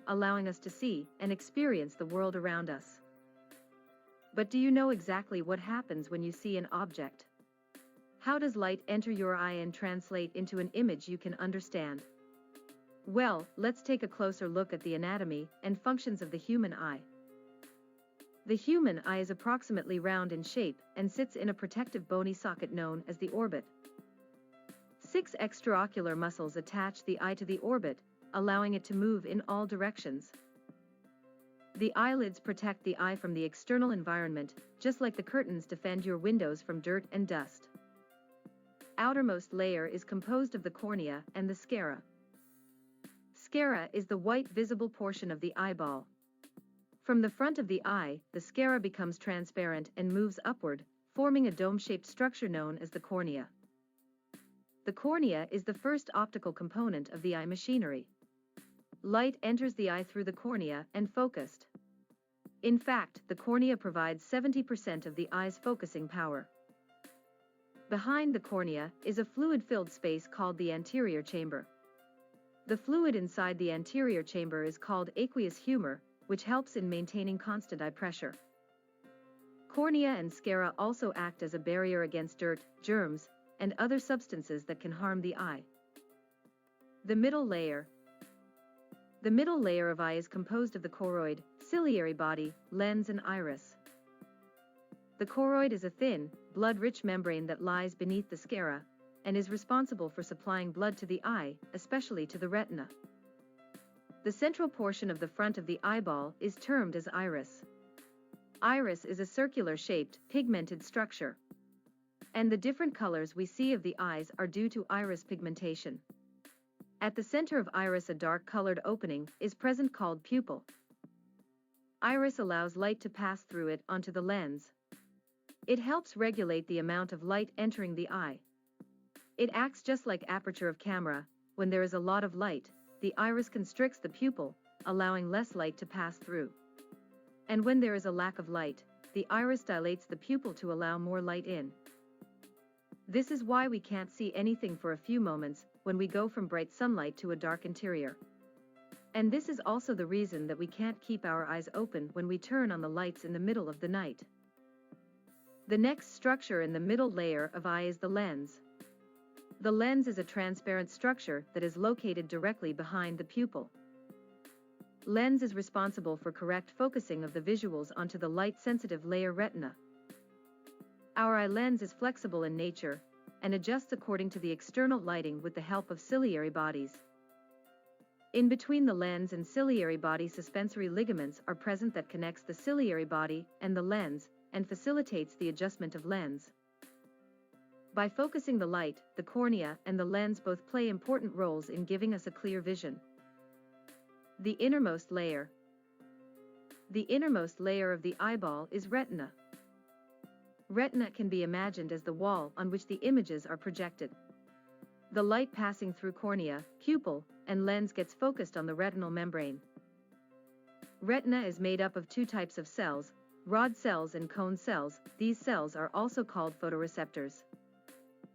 allowing us to see and experience the world around us. But do you know exactly what happens when you see an object? How does light enter your eye and translate into an image you can understand? Well, let's take a closer look at the anatomy and functions of the human eye. The human eye is approximately round in shape and sits in a protective bony socket known as the orbit. 6 extraocular muscles attach the eye to the orbit, allowing it to move in all directions. The eyelids protect the eye from the external environment, just like the curtains defend your windows from dirt and dust. Outermost layer is composed of the cornea and the sclera. Sclera is the white visible portion of the eyeball. From the front of the eye, the sclera becomes transparent and moves upward, forming a dome-shaped structure known as the cornea. The cornea is the first optical component of the eye machinery. Light enters the eye through the cornea and focused. In fact, the cornea provides 70% of the eye's focusing power. Behind the cornea is a fluid-filled space called the anterior chamber. The fluid inside the anterior chamber is called aqueous humor, which helps in maintaining constant eye pressure. Cornea and sclera also act as a barrier against dirt, germs, and other substances that can harm the eye. The middle layer. The middle layer of eye is composed of the choroid, ciliary body, lens and iris. The choroid is a thin, blood-rich membrane that lies beneath the sclera, and is responsible for supplying blood to the eye, especially to the retina. The central portion of the front of the eyeball is termed as iris. Iris is a circular-shaped, pigmented structure. And the different colors we see of the eyes are due to iris pigmentation. At the center of iris, a dark-colored opening is present called pupil. Iris allows light to pass through it onto the lens. It helps regulate the amount of light entering the eye. It acts just like aperture of camera. When there is a lot of light, the iris constricts the pupil, allowing less light to pass through. And when there is a lack of light, the iris dilates the pupil to allow more light in. This is why we can't see anything for a few moments when we go from bright sunlight to a dark interior. And this is also the reason that we can't keep our eyes open when we turn on the lights in the middle of the night. The next structure in the middle layer of eye is the lens. The lens is a transparent structure that is located directly behind the pupil. Lens is responsible for correct focusing of the visuals onto the light-sensitive layer retina. Our eye lens is flexible in nature and adjusts according to the external lighting with the help of ciliary bodies. In between the lens and ciliary body, suspensory ligaments are present that connects the ciliary body and the lens and facilitates the adjustment of lens. By focusing the light, the cornea and the lens both play important roles in giving us a clear vision. The innermost layer. The innermost layer of the eyeball is retina. Retina can be imagined as the wall on which the images are projected. The light passing through cornea, pupil, and lens gets focused on the retinal membrane. Retina is made up of 2 types of cells, rod cells and cone cells. These cells are also called photoreceptors.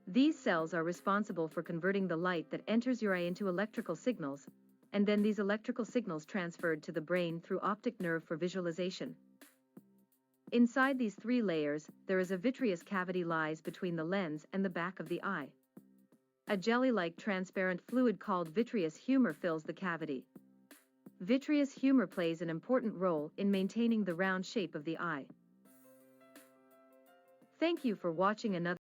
These cells are responsible for converting the light that enters your eye into electrical signals, and then these electrical signals transferred to the brain through optic nerve for visualization. Inside these 3 layers, there is a vitreous cavity lies between the lens and the back of the eye. A jelly-like transparent fluid called vitreous humor fills the cavity. Vitreous humor plays an important role in maintaining the round shape of the eye. Thank you for watching another